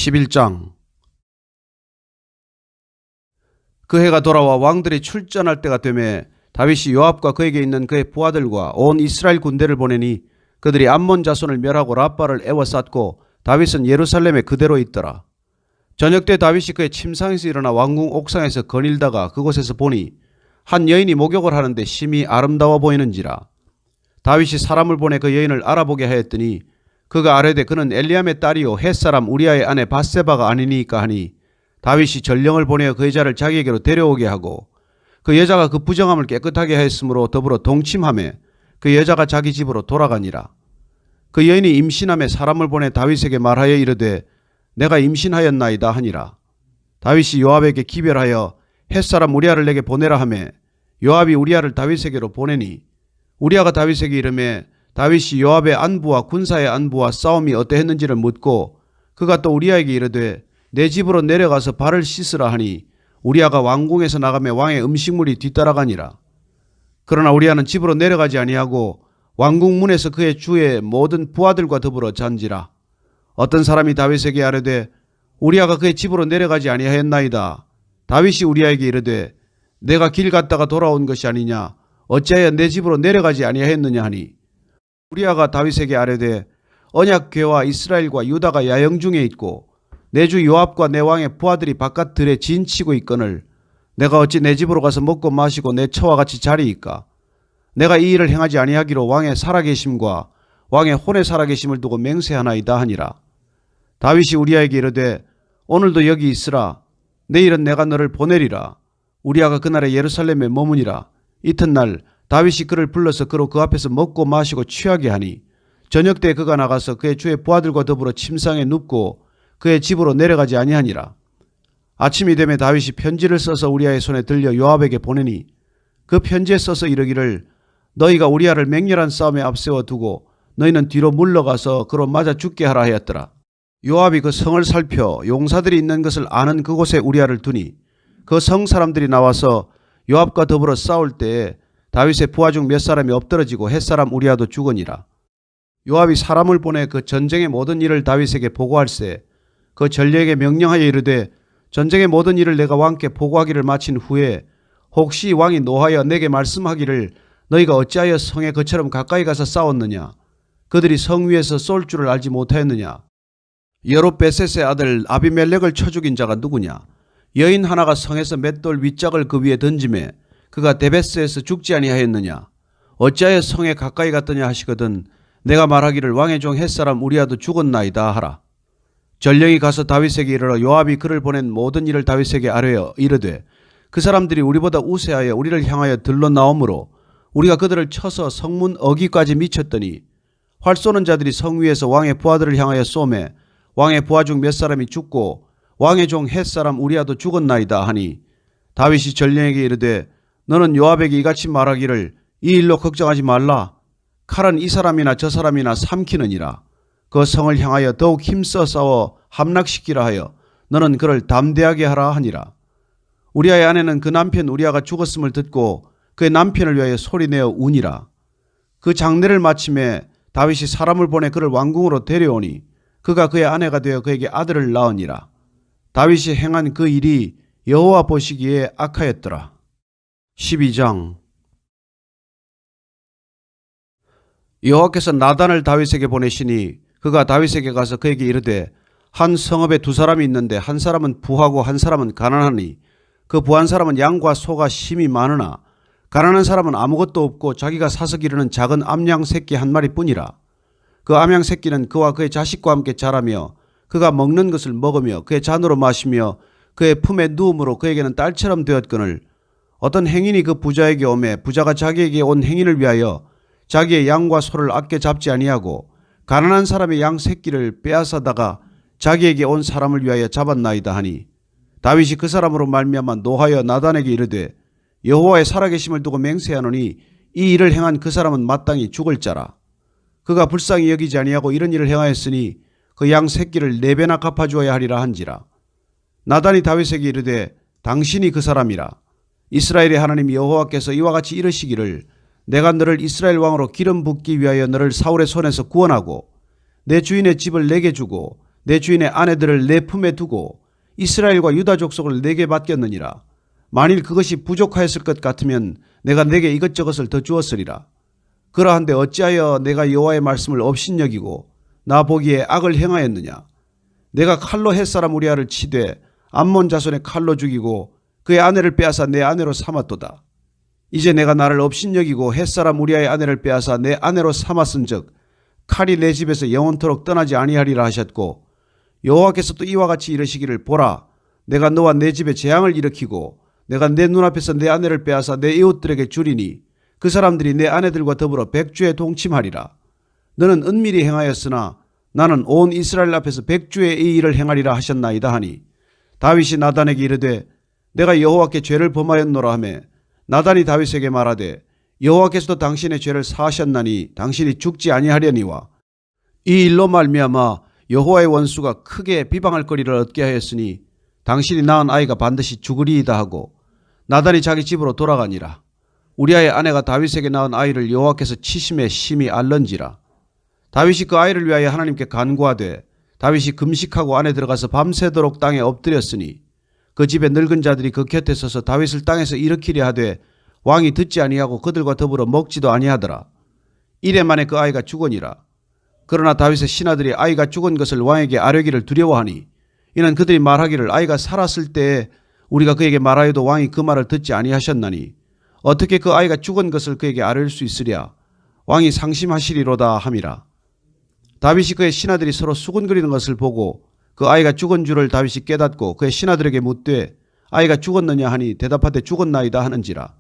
11장. 그 해가 돌아와 왕들이 출전할 때가 되매 다윗이 요압과 그에게 있는 그의 부하들과 온 이스라엘 군대를 보내니 그들이 암몬 자손을 멸하고 라빠를 에워쌌고 다윗은 예루살렘에 그대로 있더라. 저녁 때 다윗이 그의 침상에서 일어나 왕궁 옥상에서 거닐다가 그곳에서 보니 한 여인이 목욕을 하는데 심히 아름다워 보이는지라. 다윗이 사람을 보내 그 여인을 알아보게 하였더니 그가 아뢰되 그는 엘리암의 딸이요 햇사람 우리아의 아내 밧세바가 아니니까 하니 다윗이 전령을 보내어 그 여자를 자기에게로 데려오게 하고 그 여자가 그 부정함을 깨끗하게 하였으므로 더불어 동침하며 그 여자가 자기 집으로 돌아가니라. 그 여인이 임신함에 사람을 보내 다윗에게 말하여 이르되 내가 임신하였나이다 하니라. 다윗이 요압에게 기별하여 햇사람 우리아를 내게 보내라 하며 요압이 우리아를 다윗에게로 보내니 우리아가 다윗에게 이르매 다윗이 요압의 안부와 군사의 안부와 싸움이 어떠했는지를 묻고 그가 또 우리아에게 이르되 내 집으로 내려가서 발을 씻으라 하니 우리아가 왕궁에서 나가며 왕의 음식물이 뒤따라가니라. 그러나 우리아는 집으로 내려가지 아니하고 왕궁 문에서 그의 주의 모든 부하들과 더불어 잔지라. 어떤 사람이 다윗에게 아뢰되 우리아가 그의 집으로 내려가지 아니하였나이다. 다윗이 우리아에게 이르되 내가 길 갔다가 돌아온 것이 아니냐 어찌하여 내 집으로 내려가지 아니하였느냐 하니 우리아가 다윗에게 아뢰되 언약궤와 이스라엘과 유다가 야영 중에 있고 내 주 요압과 내 왕의 부하들이 바깥 들에 진치고 있거늘 내가 어찌 내 집으로 가서 먹고 마시고 내 처와 같이 자리이까. 내가 이 일을 행하지 아니하기로 왕의 살아계심과 왕의 혼의 살아계심을 두고 맹세하나이다 하니라. 다윗이 우리아에게 이르되 오늘도 여기 있으라. 내일은 내가 너를 보내리라. 우리아가 그날에 예루살렘에 머무니라. 이튿날 다윗이 그를 불러서 그로 그 앞에서 먹고 마시고 취하게 하니 저녁 때 그가 나가서 그의 주의 부하들과 더불어 침상에 눕고 그의 집으로 내려가지 아니하니라. 아침이 되매 다윗이 편지를 써서 우리아의 손에 들려 요압에게 보내니 그 편지에 써서 이르기를 너희가 우리아를 맹렬한 싸움에 앞세워 두고 너희는 뒤로 물러가서 그로 맞아 죽게 하라 하였더라. 요압이 그 성을 살펴 용사들이 있는 것을 아는 그곳에 우리아를 두니 그 성 사람들이 나와서 요압과 더불어 싸울 때에 다윗의 부하 중 몇 사람이 엎드러지고 햇사람 우리아도 죽으니라. 요압이 사람을 보내 그 전쟁의 모든 일을 다윗에게 보고할세 그 전령에게 명령하여 이르되 전쟁의 모든 일을 내가 왕께 보고하기를 마친 후에 혹시 왕이 노하여 내게 말씀하기를 너희가 어찌하여 성에 그처럼 가까이 가서 싸웠느냐 그들이 성 위에서 쏠 줄을 알지 못하였느냐 여롯베셋의 아들 아비멜렉을 쳐 죽인 자가 누구냐 여인 하나가 성에서 맷돌 윗짝을 그 위에 던지매 그가 데베스에서 죽지 아니하였느냐 어찌하여 성에 가까이 갔더냐 하시거든 내가 말하기를 왕의 종 햇사람 우리아도 죽었나이다 하라. 전령이 가서 다윗에게 이르러 요압이 그를 보낸 모든 일을 다윗에게 아뢰어 이르되 그 사람들이 우리보다 우세하여 우리를 향하여 들러 나오므로 우리가 그들을 쳐서 성문 어기까지 미쳤더니 활 쏘는 자들이 성 위에서 왕의 부하들을 향하여 쏘매 왕의 부하 중 몇 사람이 죽고 왕의 종 햇사람 우리아도 죽었나이다 하니 다윗이 전령에게 이르되 너는 요압에게 이같이 말하기를 이 일로 걱정하지 말라. 칼은 이 사람이나 저 사람이나 삼키느니라. 그 성을 향하여 더욱 힘써 싸워 함락시키라 하여 너는 그를 담대하게 하라 하니라. 우리아의 아내는 그 남편 우리아가 죽었음을 듣고 그의 남편을 위하여 소리내어 우니라. 그 장례를 마침에 다윗이 사람을 보내 그를 왕궁으로 데려오니 그가 그의 아내가 되어 그에게 아들을 낳으니라. 다윗이 행한 그 일이 여호와 보시기에 악하였더라. 12장. 여호와께서 나단을 다윗에게 보내시니 그가 다윗에게 가서 그에게 이르되 한 성읍에 두 사람이 있는데 한 사람은 부하고 한 사람은 가난하니 그 부한 사람은 양과 소가 심히 많으나 가난한 사람은 아무것도 없고 자기가 사서 기르는 작은 암양 새끼 한 마리뿐이라. 그 암양 새끼는 그와 그의 자식과 함께 자라며 그가 먹는 것을 먹으며 그의 잔으로 마시며 그의 품에 누움으로 그에게는 딸처럼 되었거늘 어떤 행인이 그 부자에게 오매 부자가 자기에게 온 행인을 위하여 자기의 양과 소를 아껴 잡지 아니하고 가난한 사람의 양 새끼를 빼앗아다가 자기에게 온 사람을 위하여 잡았나이다 하니 다윗이 그 사람으로 말미암아 노하여 나단에게 이르되 여호와의 살아계심을 두고 맹세하노니 이 일을 행한 그 사람은 마땅히 죽을 자라. 그가 불쌍히 여기지 아니하고 이런 일을 행하였으니 그 양 새끼를 4배나 갚아주어야 하리라 한지라. 나단이 다윗에게 이르되 당신이 그 사람이라. 이스라엘의 하나님 여호와께서 이와 같이 이르시기를 내가 너를 이스라엘 왕으로 기름 붓기 위하여 너를 사울의 손에서 구원하고 내 주인의 집을 내게 주고 내 주인의 아내들을 내 품에 두고 이스라엘과 유다 족속을 내게 맡겼느니라. 만일 그것이 부족하였을 것 같으면 내가 내게 이것저것을 더 주었으리라. 그러한데 어찌하여 내가 여호와의 말씀을 업신여기고 나 보기에 악을 행하였느냐. 내가 칼로 햇사람 우리아를 치되 암몬 자손의 칼로 죽이고 그의 아내를 빼앗아 내 아내로 삼았도다. 이제 내가 나를 업신여기고 햇사람 우리아의 아내를 빼앗아 내 아내로 삼았은즉 칼이 내 집에서 영원토록 떠나지 아니하리라 하셨고, 여호와께서 또 이와 같이 이르시기를, 보라, 내가 너와 내 집에 재앙을 일으키고 내가 내 눈앞에서 내 아내를 빼앗아 내 이웃들에게 주리니 그 사람들이 내 아내들과 더불어 백주에 동침하리라. 너는 은밀히 행하였으나 나는 온 이스라엘 앞에서 백주에 이 일을 행하리라 하셨나이다 하니, 다윗이 나단에게 이르되 내가 여호와께 죄를 범하였노라 하며, 나단이 다윗에게 말하되 여호와께서도 당신의 죄를 사하셨나니 당신이 죽지 아니하려니와 이 일로 말미암아 여호와의 원수가 크게 비방할 거리를 얻게 하였으니 당신이 낳은 아이가 반드시 죽으리이다 하고, 나단이 자기 집으로 돌아가니라. 우리아의 아내가 다윗에게 낳은 아이를 여호와께서 치심에 심히 앓는지라. 다윗이 그 아이를 위하여 하나님께 간구하되 다윗이 금식하고 안에 들어가서 밤새도록 땅에 엎드렸으니 그 집의 늙은 자들이 그 곁에 서서 다윗을 땅에서 일으키려 하되 왕이 듣지 아니하고 그들과 더불어 먹지도 아니하더라. 이래 만에 그 아이가 죽으니라. 그러나 다윗의 신하들이 아이가 죽은 것을 왕에게 아뢰기를 두려워하니, 이는 그들이 말하기를 아이가 살았을 때에 우리가 그에게 말하여도 왕이 그 말을 듣지 아니하셨나니 어떻게 그 아이가 죽은 것을 그에게 아뢰일 수 있으랴. 왕이 상심하시리로다 함이라. 다윗이 그의 신하들이 서로 수군거리는 것을 보고 그 아이가 죽은 줄을 다윗이 깨닫고 그의 신하들에게 묻되 아이가 죽었느냐 하니 대답하되 죽었나이다 하는지라.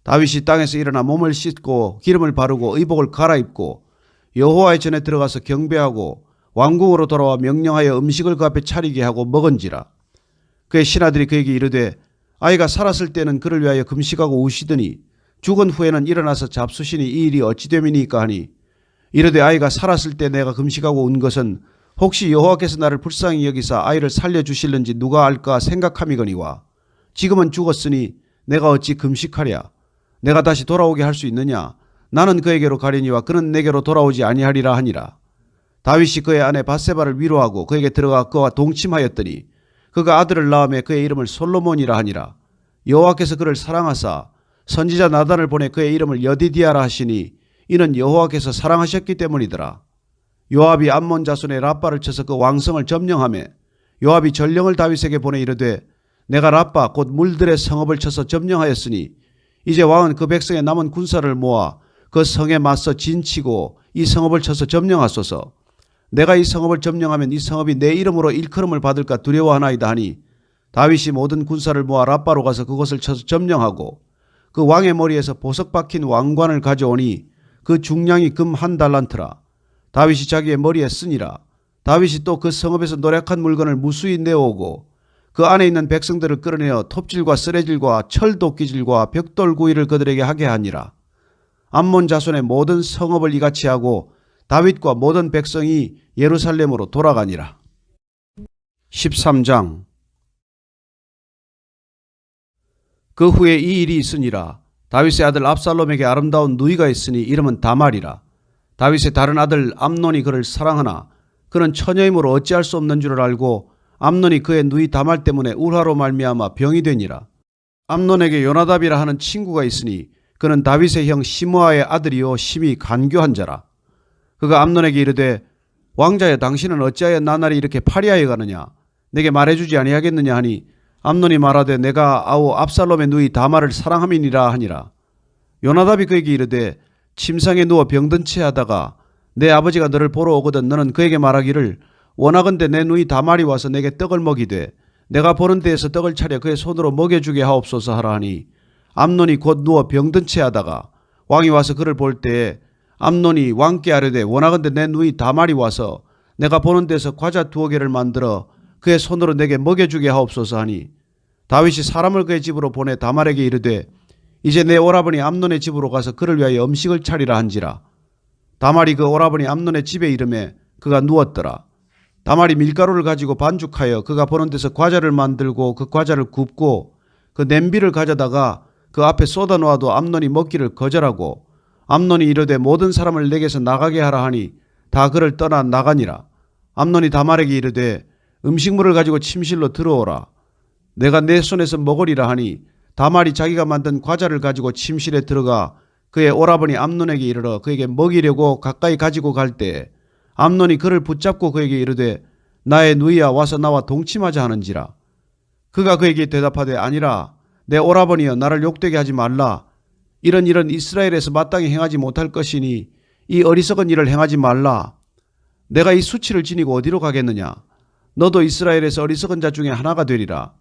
다윗이 땅에서 일어나 몸을 씻고 기름을 바르고 의복을 갈아입고 여호와의 전에 들어가서 경배하고 왕궁으로 돌아와 명령하여 음식을 그 앞에 차리게 하고 먹은지라. 그의 신하들이 그에게 이르되 아이가 살았을 때는 그를 위하여 금식하고 우시더니 죽은 후에는 일어나서 잡수시니 이 일이 어찌 됨이니까 하니, 이르되 아이가 살았을 때 내가 금식하고 운 것은 혹시 여호와께서 나를 불쌍히 여기사 아이를 살려주실는지 누가 알까 생각함이거니와, 지금은 죽었으니 내가 어찌 금식하랴. 내가 다시 돌아오게 할 수 있느냐. 나는 그에게로 가려니와 그는 내게로 돌아오지 아니하리라 하니라. 다윗이 그의 아내 밧세바를 위로하고 그에게 들어가 그와 동침하였더니 그가 아들을 낳으며 그의 이름을 솔로몬이라 하니라. 여호와께서 그를 사랑하사 선지자 나단을 보내 그의 이름을 여디디아라 하시니 이는 여호와께서 사랑하셨기 때문이더라. 요압이 암몬 자손의 랍바를 쳐서 그 왕성을 점령하며 요압이 전령을 다윗에게 보내 이르되 내가 랍바 곧 물들의 성읍을 쳐서 점령하였으니 이제 왕은 그 백성의 남은 군사를 모아 그 성에 맞서 진치고 이 성읍을 쳐서 점령하소서. 내가 이 성읍을 점령하면 이 성읍이 내 이름으로 일컬음을 받을까 두려워하나이다 하니, 다윗이 모든 군사를 모아 랍바로 가서 그곳을 쳐서 점령하고 그 왕의 머리에서 보석 박힌 왕관을 가져오니 그 중량이 금 1달란트라. 다윗이 자기의 머리에 쓰니라. 다윗이 또 그 성읍에서 노력한 물건을 무수히 내어오고 그 안에 있는 백성들을 끌어내어 톱질과 쓰레질과 철도끼질과 벽돌구이를 그들에게 하게 하니라. 암몬 자손의 모든 성읍을 이같이 하고 다윗과 모든 백성이 예루살렘으로 돌아가니라. 13장. 그 후에 이 일이 있으니라. 다윗의 아들 압살롬에게 아름다운 누이가 있으니 이름은 다말이라. 다윗의 다른 아들 암논이 그를 사랑하나 그는 처녀이므로 어찌할 수 없는 줄을 알고 암논이 그의 누이 다말 때문에 울화로 말미암아 병이 되니라. 암논에게 요나답이라 하는 친구가 있으니 그는 다윗의 형 시므아의 아들이요 심히 간교한 자라. 그가 암논에게 이르되 왕자여 당신은 어찌하여 나날이 이렇게 파리하여 가느냐. 내게 말해주지 아니하겠느냐 하니, 암논이 말하되 내가 아우 압살롬의 누이 다말을 사랑함이니라 하니라. 요나답이 그에게 이르되 침상에 누워 병든 채 하다가 내 아버지가 너를 보러 오거든 너는 그에게 말하기를 원하건대 내 누이 다말이 와서 내게 떡을 먹이되 내가 보는 데에서 떡을 차려 그의 손으로 먹여주게 하옵소서 하라 하니, 암논이 곧 누워 병든 채 하다가 왕이 와서 그를 볼 때에 암논이 왕께 아뢰되 원하건대 내 누이 다말이 와서 내가 보는 데서 과자 2개를 만들어 그의 손으로 내게 먹여주게 하옵소서 하니, 다윗이 사람을 그의 집으로 보내 다말에게 이르되 이제 내 오라버니 암논의 집으로 가서 그를 위하여 음식을 차리라 한지라. 다말이 그 오라버니 암논의 집에 이르매 그가 누웠더라. 다말이 밀가루를 가지고 반죽하여 그가 보는 데서 과자를 만들고 그 과자를 굽고 그 냄비를 가져다가 그 앞에 쏟아 놓아도 암논이 먹기를 거절하고, 암논이 이르되 모든 사람을 내게서 나가게 하라 하니 다 그를 떠나 나가니라. 암논이 다말에게 이르되 음식물을 가지고 침실로 들어오라. 내가 내 손에서 먹으리라 하니 다말이 자기가 만든 과자를 가지고 침실에 들어가 그의 오라버니 암논에게 이르러 그에게 먹이려고 가까이 가지고 갈 때 암논이 그를 붙잡고 그에게 이르되 나의 누이야 와서 나와 동침하자 하는지라. 그가 그에게 대답하되 아니라 내 오라버니여 나를 욕되게 하지 말라. 이런 일은 이스라엘에서 마땅히 행하지 못할 것이니 이 어리석은 일을 행하지 말라. 내가 이 수치를 지니고 어디로 가겠느냐. 너도 이스라엘에서 어리석은 자 중에 하나가 되리라.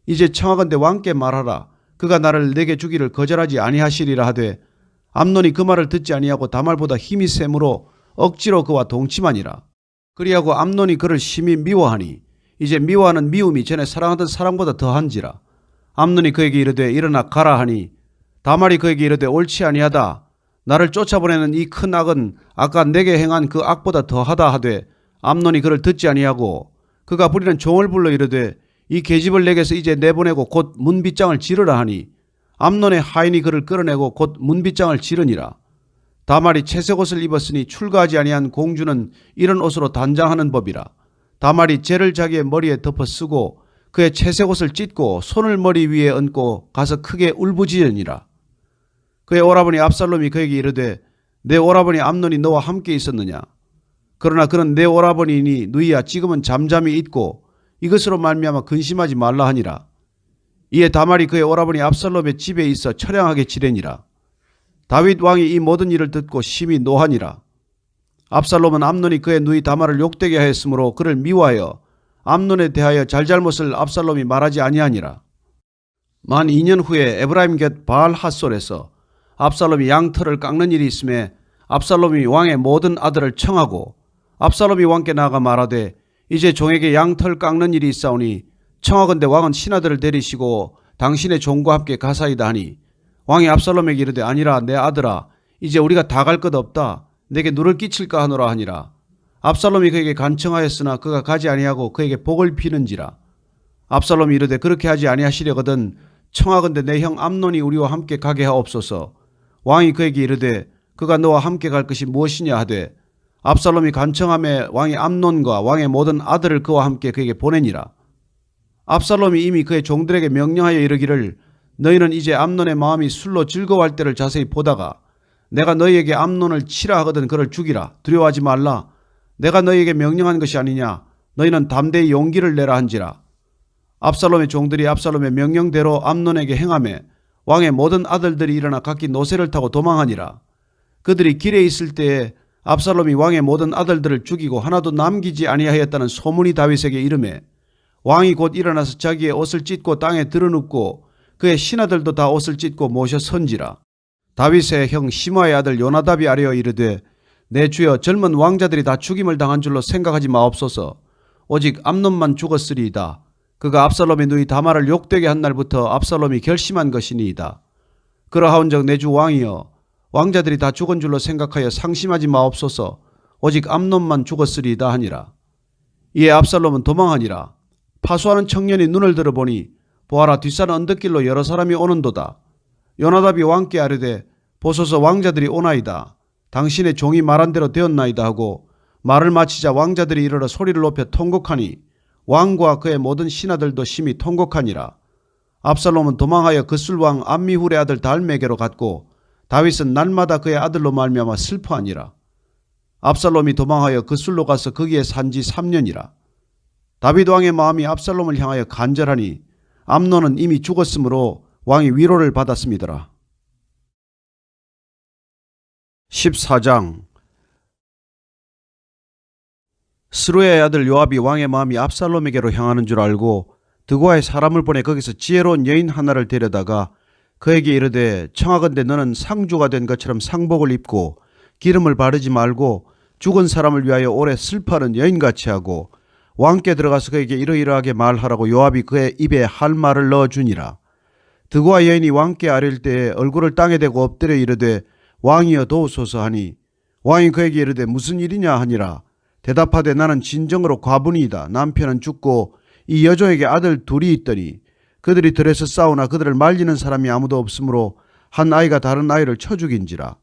이제 청하건대 왕께 말하라. 그가 나를 내게 주기를 거절하지 아니하시리라 하되 암논이 그 말을 듣지 아니하고 다말보다 힘이 세므로 억지로 그와 동침하니라. 그리하고 암논이 그를 심히 미워하니 이제 미워하는 미움이 전에 사랑하던 사랑보다 더한지라. 암논이 그에게 이르되 일어나 가라 하니 다말이 그에게 이르되 옳지 아니하다. 나를 쫓아보내는 이 큰 악은 아까 내게 행한 그 악보다 더하다 하되 암논이 그를 듣지 아니하고 그가 부리는 종을 불러 이르되 이 계집을 내게서 이제 내보내고 곧 문빗장을 지르라 하니 암논의 하인이 그를 끌어내고 곧 문빗장을 지르니라. 다말이 채색 옷을 입었으니 출가하지 아니한 공주는 이런 옷으로 단장하는 법이라. 다말이 재를 자기의 머리에 덮어 쓰고 그의 채색 옷을 찢고 손을 머리 위에 얹고 가서 크게 울부짖으니라. 그의 오라버니 압살롬이 그에게 이르되 내 오라버니 암논이 너와 함께 있었느냐. 그러나 그는 내 오라버니니 누이야 지금은 잠잠히 있고 이것으로 말미암아 근심하지 말라 하니라. 이에 다말이 그의 오라버니 압살롬의 집에 있어 처량하게 지내니라. 다윗 왕이 이 모든 일을 듣고 심히 노하니라. 압살롬은 암논이 그의 누이 다말을 욕되게 하였으므로 그를 미워하여 암논에 대하여 잘잘못을 압살롬이 말하지 아니하니라. 만 2년 후에 에브라임 곁 바알 핫솔에서 압살롬이 양털을 깎는 일이 있음에 압살롬이 왕의 모든 아들을 청하고 압살롬이 왕께 나아가 말하되 이제 종에게 양털 깎는 일이 있사오니 청하건대 왕은 신하들을 데리시고 당신의 종과 함께 가사이다 하니 왕이 압살롬에게 이르되 아니라 내 아들아 이제 우리가 다 갈 것 없다. 내게 누를 끼칠까 하노라 하니라. 압살롬이 그에게 간청하였으나 그가 가지 아니하고 그에게 복을 비는지라. 압살롬이 이르되 그렇게 하지 아니하시려거든 청하건대 내 형 암논이 우리와 함께 가게 하옵소서. 왕이 그에게 이르되 그가 너와 함께 갈 것이 무엇이냐 하되 압살롬이 간청하며 왕이 암논과 왕의 모든 아들을 그와 함께 그에게 보내니라. 압살롬이 이미 그의 종들에게 명령하여 이르기를 너희는 이제 암논의 마음이 술로 즐거워할 때를 자세히 보다가 내가 너희에게 암논을 치라 하거든 그를 죽이라. 두려워하지 말라. 내가 너희에게 명령한 것이 아니냐. 너희는 담대히 용기를 내라 한지라. 압살롬의 종들이 압살롬의 명령대로 암논에게 행하며 왕의 모든 아들들이 일어나 각기 노새를 타고 도망하니라. 그들이 길에 있을 때에 압살롬이 왕의 모든 아들들을 죽이고 하나도 남기지 아니하였다는 소문이 다윗에게 이르매 왕이 곧 일어나서 자기의 옷을 찢고 땅에 드러눕고 그의 신하들도 다 옷을 찢고 모셔 선지라. 다윗의 형 시므아의 아들 요나답이 아뢰어 이르되 내 주여 젊은 왕자들이 다 죽임을 당한 줄로 생각하지 마옵소서. 오직 암논만 죽었으리이다. 그가 압살롬의 누이 다말을 욕되게 한 날부터 압살롬이 결심한 것이니이다. 그러하온즉 내 주 왕이여 왕자들이 다 죽은 줄로 생각하여 상심하지 마옵소서. 오직 암논만 죽었으리이다 하니라. 이에 압살롬은 도망하니라. 파수하는 청년이 눈을 들어보니 보아라 뒷산 언덕길로 여러 사람이 오는도다. 요나답이 왕께 아뢰되 보소서 왕자들이 오나이다. 당신의 종이 말한 대로 되었나이다 하고 말을 마치자 왕자들이 이르러 소리를 높여 통곡하니 왕과 그의 모든 신하들도 심히 통곡하니라. 압살롬은 도망하여 그술왕 암미훌의 아들 달메게로 갔고 다윗은 날마다 그의 아들로 말미암아 슬퍼하니라. 압살롬이 도망하여 그술로 가서 거기에 산지 3년이라. 다윗 왕의 마음이 압살롬을 향하여 간절하니 암논은 이미 죽었으므로 왕이 위로를 받았음이더라. 14장. 스루야의 아들 요압이 왕의 마음이 압살롬에게로 향하는 줄 알고 드고아의 사람을 보내 거기서 지혜로운 여인 하나를 데려다가 그에게 이르되 청하건대 너는 상주가 된 것처럼 상복을 입고 기름을 바르지 말고 죽은 사람을 위하여 오래 슬퍼하는 여인같이 하고 왕께 들어가서 그에게 이러이러하게 말하라고 요압이 그의 입에 할 말을 넣어주니라. 드고아 여인이 왕께 아뢰일 때에 얼굴을 땅에 대고 엎드려 이르되 왕이여 도우소서 하니 왕이 그에게 이르되 무슨 일이냐 하니라. 대답하되 나는 진정으로 과분이다. 남편은 죽고 이 여종에게 아들 둘이 있더니 그들이 들에서 싸우나 그들을 말리는 사람이 아무도 없으므로 한 아이가 다른 아이를 쳐 죽인지라.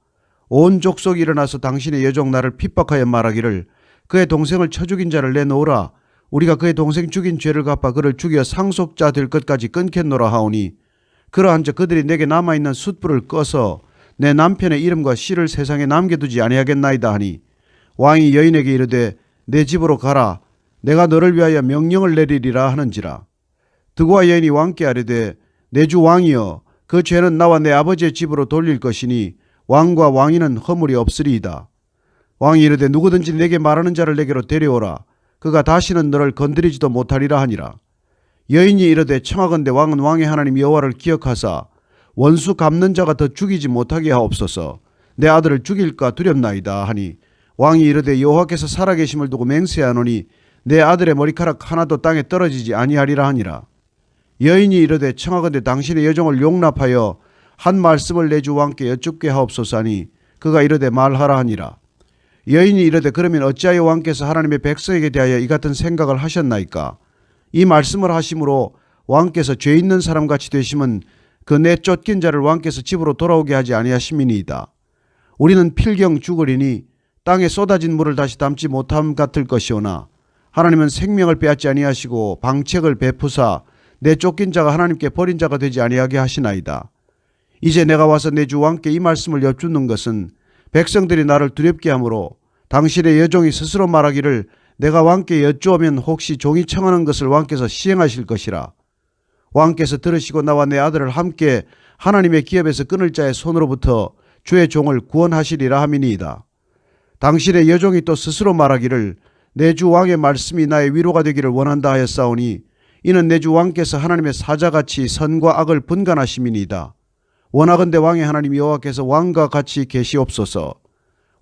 온 족속이 일어나서 당신의 여종 나를 핍박하여 말하기를 그의 동생을 쳐 죽인 자를 내놓으라. 우리가 그의 동생 죽인 죄를 갚아 그를 죽여 상속자 될 것까지 끊겠노라 하오니 그러한즉 그들이 내게 남아있는 숯불을 꺼서 내 남편의 이름과 씨를 세상에 남겨두지 아니하겠나이다 하니 왕이 여인에게 이르되 내 집으로 가라. 내가 너를 위하여 명령을 내리리라 하는지라. 드고와 여인이 왕께 아뢰되 내 주 왕이여 그 죄는 나와 내 아버지의 집으로 돌릴 것이니 왕과 왕인은 허물이 없으리이다. 왕이 이르되 누구든지 내게 말하는 자를 내게로 데려오라. 그가 다시는 너를 건드리지도 못하리라 하니라. 여인이 이르되 청하건대 왕은 왕의 하나님 여호와를 기억하사 원수 갚는 자가 더 죽이지 못하게 하옵소서. 내 아들을 죽일까 두렵나이다 하니 왕이 이르되 여호와께서 살아계심을 두고 맹세하노니 내 아들의 머리카락 하나도 땅에 떨어지지 아니하리라 하니라. 여인이 이르되 청하건대 당신의 여종을 용납하여 한 말씀을 내 주 왕께 여쭙게 하옵소서 하니 그가 이르되 말하라 하니라. 여인이 이르되 그러면 어찌하여 왕께서 하나님의 백성에게 대하여 이 같은 생각을 하셨나이까? 이 말씀을 하심으로 왕께서 죄 있는 사람같이 되심은 그 내쫓긴 자를 왕께서 집으로 돌아오게 하지 아니하심이니이다. 우리는 필경 죽으리니 땅에 쏟아진 물을 다시 담지 못함 같을 것이오나 하나님은 생명을 빼앗지 아니하시고 방책을 베푸사 내쫓긴 자가 하나님께 버린 자가 되지 아니하게 하시나이다. 이제 내가 와서 내 주 왕께 이 말씀을 여쭙는 것은 백성들이 나를 두렵게 하므로 당신의 여종이 스스로 말하기를 내가 왕께 여쭈오면 혹시 종이 청하는 것을 왕께서 시행하실 것이라. 왕께서 들으시고 나와 내 아들을 함께 하나님의 기업에서 끊을 자의 손으로부터 주의 종을 구원하시리라 함이니이다. 당신의 여종이 또 스스로 말하기를 내 주 왕의 말씀이 나의 위로가 되기를 원한다 하였사오니 이는 내 주 왕께서 하나님의 사자같이 선과 악을 분간하심이니이다. 원하건대 왕의 하나님 여호와께서 왕과 같이 계시옵소서.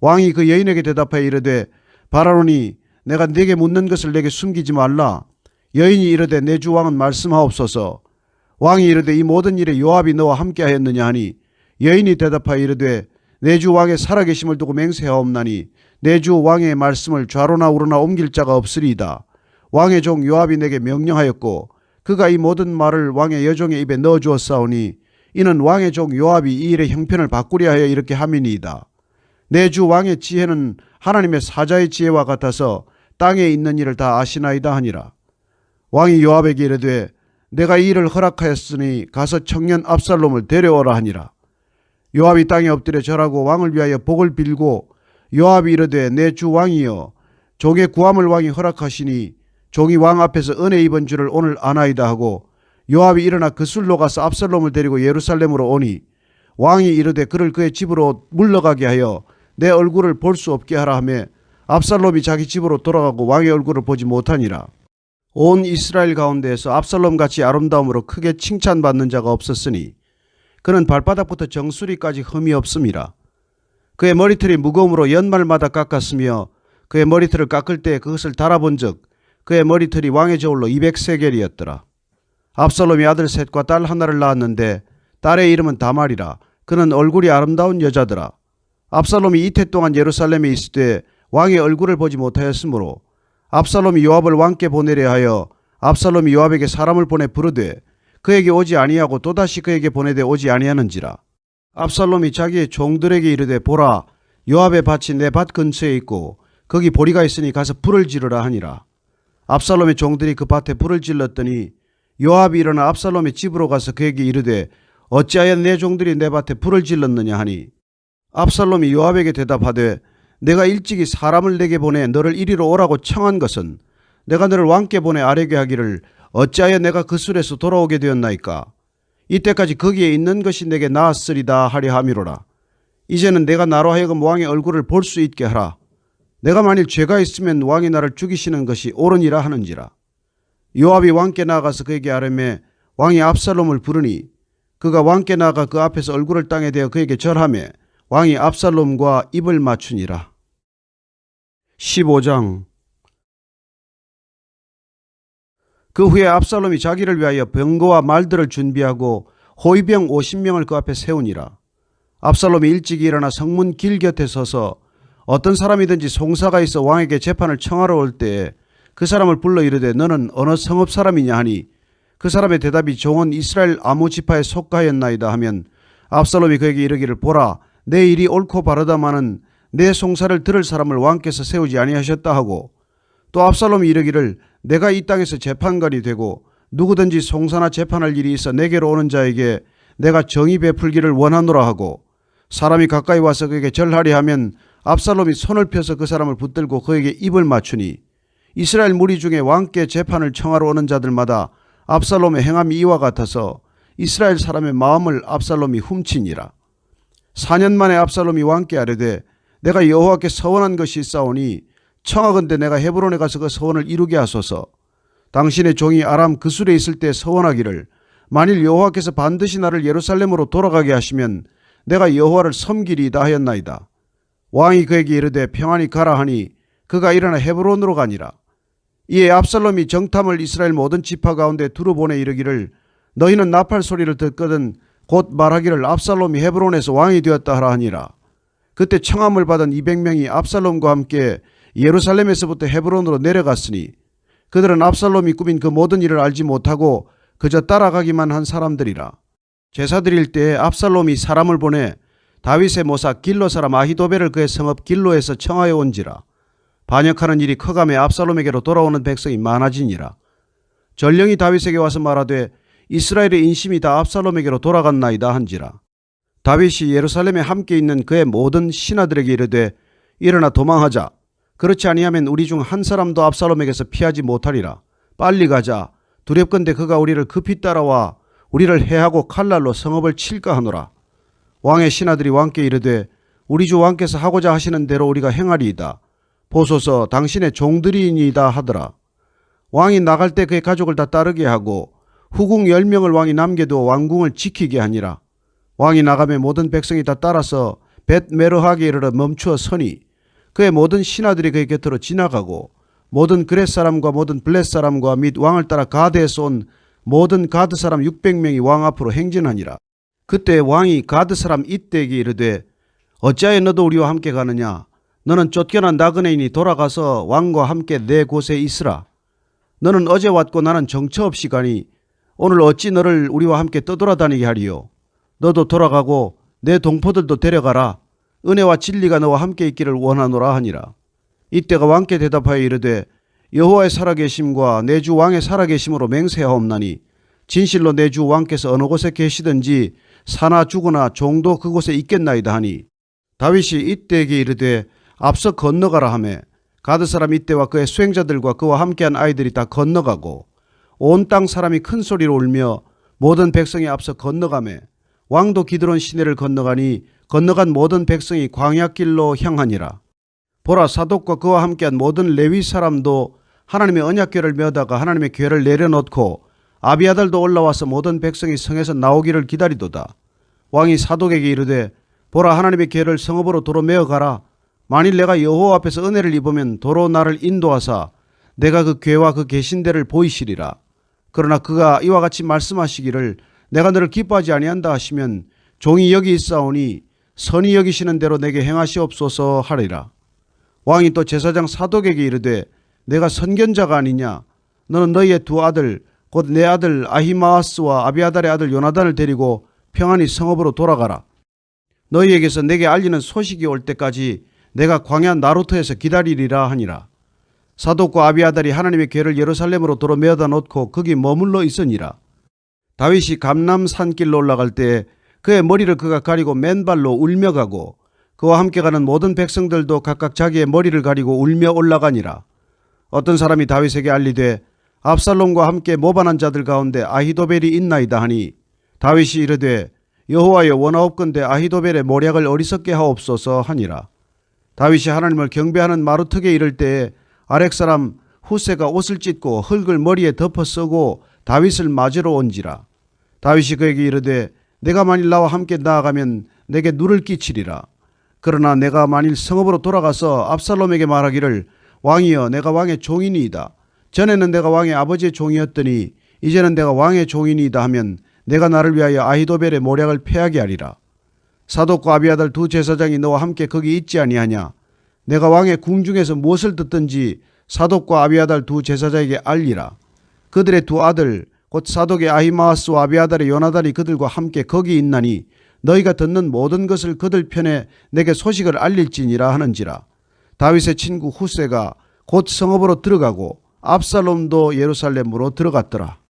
왕이 그 여인에게 대답하여 이르되 바라노니 내가 네게 묻는 것을 내게 숨기지 말라. 여인이 이르되 내 주 왕은 말씀하옵소서. 왕이 이르되 이 모든 일에 요압이 너와 함께하였느냐 하니 여인이 대답하여 이르되 내 주 왕의 살아계심을 두고 맹세하옵나니 내 주 왕의 말씀을 좌로나 우로나 옮길 자가 없으리이다. 왕의 종 요압이 내게 명령하였고 그가 이 모든 말을 왕의 여종의 입에 넣어주었사오니 이는 왕의 종 요압이 이 일의 형편을 바꾸려 하여 이렇게 함이니이다. 내 주 왕의 지혜는 하나님의 사자의 지혜와 같아서 땅에 있는 일을 다 아시나이다 하니라. 왕이 요압에게 이르되 내가 이 일을 허락하였으니 가서 청년 압살롬을 데려오라 하니라. 요압이 땅에 엎드려 절하고 왕을 위하여 복을 빌고 요압이 이르되 내 주 왕이여 종의 구함을 왕이 허락하시니 종이 왕 앞에서 은혜 입은 줄을 오늘 아나이다 하고 요압이 일어나 그 술로 가서 압살롬을 데리고 예루살렘으로 오니 왕이 이르되 그를 그의 집으로 물러가게 하여 내 얼굴을 볼 수 없게 하라 하며 압살롬이 자기 집으로 돌아가고 왕의 얼굴을 보지 못하니라. 온 이스라엘 가운데에서 압살롬같이 아름다움으로 크게 칭찬받는 자가 없었으니 그는 발바닥부터 정수리까지 흠이 없음이라. 그의 머리털이 무거움으로 연말마다 깎았으며 그의 머리털을 깎을 때 그것을 달아본 즉 그의 머리털이 왕의 저울로 200세겔이었더라. 압살롬이 아들 셋과 딸 하나를 낳았는데 딸의 이름은 다말이라. 그는 얼굴이 아름다운 여자더라. 압살롬이 이태 동안 예루살렘에 있을 때 왕의 얼굴을 보지 못하였으므로 압살롬이 요압을 왕께 보내려 하여 압살롬이 요압에게 사람을 보내 부르되 그에게 오지 아니하고 또다시 그에게 보내되 오지 아니하는지라. 압살롬이 자기의 종들에게 이르되 보라 요압의 밭이 내 밭 근처에 있고 거기 보리가 있으니 가서 불을 지르라 하니라. 압살롬의 종들이 그 밭에 불을 질렀더니 요압이 일어나 압살롬의 집으로 가서 그에게 이르되 어찌하여 내 종들이 내 밭에 불을 질렀느냐 하니 압살롬이 요압에게 대답하되 내가 일찍이 사람을 내게 보내 너를 이리로 오라고 청한 것은 내가 너를 왕께 보내 아뢰게 하기를 어찌하여 내가 그 술에서 돌아오게 되었나이까. 이때까지 거기에 있는 것이 내게 나았으리다 하려 함이로라. 이제는 내가 나로 하여금 왕의 얼굴을 볼 수 있게 하라. 내가 만일 죄가 있으면 왕이 나를 죽이시는 것이 옳으니라 하는지라. 요압이 왕께 나아가서 그에게 아뢰매 왕이 압살롬을 부르니 그가 왕께 나아가 그 앞에서 얼굴을 땅에 대어 그에게 절하매 왕이 압살롬과 입을 맞추니라. 15장. 그 후에 압살롬이 자기를 위하여 병거와 말들을 준비하고 호위병 50명을 그 앞에 세우니라. 압살롬이 일찍이 일어나 성문 길 곁에 서서 어떤 사람이든지 송사가 있어 왕에게 재판을 청하러 올 때에 그 사람을 불러 이르되 너는 어느 성읍 사람이냐 하니 그 사람의 대답이 종은 이스라엘 아무 지파에 속하였나이다 하면 압살롬이 그에게 이르기를 보라 내 일이 옳고 바르다마는 내 송사를 들을 사람을 왕께서 세우지 아니하셨다 하고, 또 압살롬이 이르기를 내가 이 땅에서 재판관이 되고 누구든지 송사나 재판할 일이 있어 내게로 오는 자에게 내가 정의 베풀기를 원하노라 하고, 사람이 가까이 와서 그에게 절하리 하면 압살롬이 손을 펴서 그 사람을 붙들고 그에게 입을 맞추니, 이스라엘 무리 중에 왕께 재판을 청하러 오는 자들마다 압살롬의 행함이 이와 같아서 이스라엘 사람의 마음을 압살롬이 훔치니라. 4년 만에 압살롬이 왕께 아뢰되 내가 여호와께 서원한 것이 있사오니 청하건대 내가 헤브론에 가서 그 서원을 이루게 하소서. 당신의 종이 아람 그술에 있을 때 서원하기를 만일 여호와께서 반드시 나를 예루살렘으로 돌아가게 하시면 내가 여호와를 섬기리이다 하였나이다. 왕이 그에게 이르되 평안히 가라 하니 그가 일어나 헤브론으로 가니라. 이에 압살롬이 정탐을 이스라엘 모든 지파 가운데 두루 보내 이르기를 너희는 나팔 소리를 듣거든 곧 말하기를 압살롬이 헤브론에서 왕이 되었다 하라 하니라. 그때 청함을 받은 200명이 압살롬과 함께 예루살렘에서부터 헤브론으로 내려갔으니 그들은 압살롬이 꾸민 그 모든 일을 알지 못하고 그저 따라가기만 한 사람들이라. 제사 드릴 때에 압살롬이 사람을 보내 다윗의 모사 길로 사람 아히도벨을 그의 성읍 길로에서 청하여 온지라. 반역하는 일이 커감에 압살롬에게로 돌아오는 백성이 많아지니라. 전령이 다윗에게 와서 말하되 이스라엘의 인심이 다 압살롬에게로 돌아갔나이다 한지라. 다윗이 예루살렘에 함께 있는 그의 모든 신하들에게 이르되 일어나 도망하자. 그렇지 아니하면 우리 중 한 사람도 압살롬에게서 피하지 못하리라. 빨리 가자. 두렵건대 그가 우리를 급히 따라와 우리를 해하고 칼날로 성읍을 칠까 하노라. 왕의 신하들이 왕께 이르되 우리 주 왕께서 하고자 하시는 대로 우리가 행하리이다. 보소서 당신의 종들이니이다 하더라. 왕이 나갈 때 그의 가족을 다 따르게 하고 후궁 10명을 왕이 남겨두어 왕궁을 지키게 하니라. 왕이 나가며 모든 백성이 다 따라서 벳메르하게 이르러 멈추어 서니 그의 모든 신하들이 그의 곁으로 지나가고 모든 그렛 사람과 모든 블렛 사람과 및 왕을 따라 가드에서 온 모든 가드 사람 600명이 왕 앞으로 행진하니라. 그때 왕이 가드 사람 이때에게 이르되 어찌하여 너도 우리와 함께 가느냐. 너는 쫓겨난 나그네인이 돌아가서 왕과 함께 내 곳에 있으라. 너는 어제 왔고 나는 정처 없이 가니 오늘 어찌 너를 우리와 함께 떠돌아다니게 하리요. 너도 돌아가고 내 동포들도 데려가라. 은혜와 진리가 너와 함께 있기를 원하노라 하니라. 이때가 왕께 대답하여 이르되 여호와의 살아계심과 내 주 왕의 살아계심으로 맹세하옵나니 진실로 내 주 왕께서 어느 곳에 계시든지 사나 죽으나 종도 그곳에 있겠나이다 하니, 다윗이 이때에게 이르되 앞서 건너가라 하매 가드 사람 이때와 그의 수행자들과 그와 함께한 아이들이 다 건너가고 온 땅 사람이 큰 소리로 울며 모든 백성이 앞서 건너가매 왕도 기드론 시내를 건너가니 건너간 모든 백성이 광야길로 향하니라. 보라, 사독과 그와 함께한 모든 레위 사람도 하나님의 언약궤를 메다가 하나님의 궤를 내려놓고 아비아달도 올라와서 모든 백성이 성에서 나오기를 기다리도다. 왕이 사독에게 이르되 보라, 하나님의 궤를 성읍으로 도로 메어가라. 만일 내가 여호와 앞에서 은혜를 입으면 도로 나를 인도하사 내가 그 궤와 그 계신대를 보이시리라. 그러나 그가 이와 같이 말씀하시기를 내가 너를 기뻐하지 아니한다 하시면 종이 여기 있사오니 선히 여기시는 대로 내게 행하시옵소서 하리라. 왕이 또 제사장 사독에게 이르되 내가 선견자가 아니냐. 너는 너희의 두 아들 곧 내 아들 아히마아스와 아비아달의 아들 요나단을 데리고 평안히 성읍으로 돌아가라. 너희에게서 내게 알리는 소식이 올 때까지 내가 광야 나루터에서 기다리리라 하니라. 사독과 아비아달이 하나님의 궤를 예루살렘으로 도로 메어다 놓고 거기 머물러 있으니라. 다윗이 감람 산길로 올라갈 때 그의 머리를 그가 가리고 맨발로 울며 가고 그와 함께 가는 모든 백성들도 각각 자기의 머리를 가리고 울며 올라가니라. 어떤 사람이 다윗에게 알리되 압살롬과 함께 모반한 자들 가운데 아히도벨이 있나이다 하니 다윗이 이르되 여호와여 원하옵건대 아히도벨의 모략을 어리석게 하옵소서 하니라. 다윗이 하나님을 경배하는 마루턱에 이를 때에 아렉 사람 후세가 옷을 찢고 흙을 머리에 덮어 쓰고 다윗을 맞으러 온지라. 다윗이 그에게 이르되 내가 만일 나와 함께 나아가면 내게 누를 끼치리라. 그러나 내가 만일 성읍으로 돌아가서 압살롬에게 말하기를 왕이여 내가 왕의 종이니이다. 전에는 내가 왕의 아버지의 종이었더니 이제는 내가 왕의 종이니이다 하면 내가 나를 위하여 아히도벨의 모략을 패하게 하리라. 사독과 아비아달 두 제사장이 너와 함께 거기 있지 아니하냐. 내가 왕의 궁중에서 무엇을 듣든지 사독과 아비아달 두 제사장에게 알리라. 그들의 두 아들 곧 사독의 아히마아스와 아비아달의 요나단이 그들과 함께 거기 있나니 너희가 듣는 모든 것을 그들 편에 내게 소식을 알릴지니라 하는지라. 다윗의 친구 후세가 곧 성읍으로 들어가고 압살롬도 예루살렘으로 들어갔더라.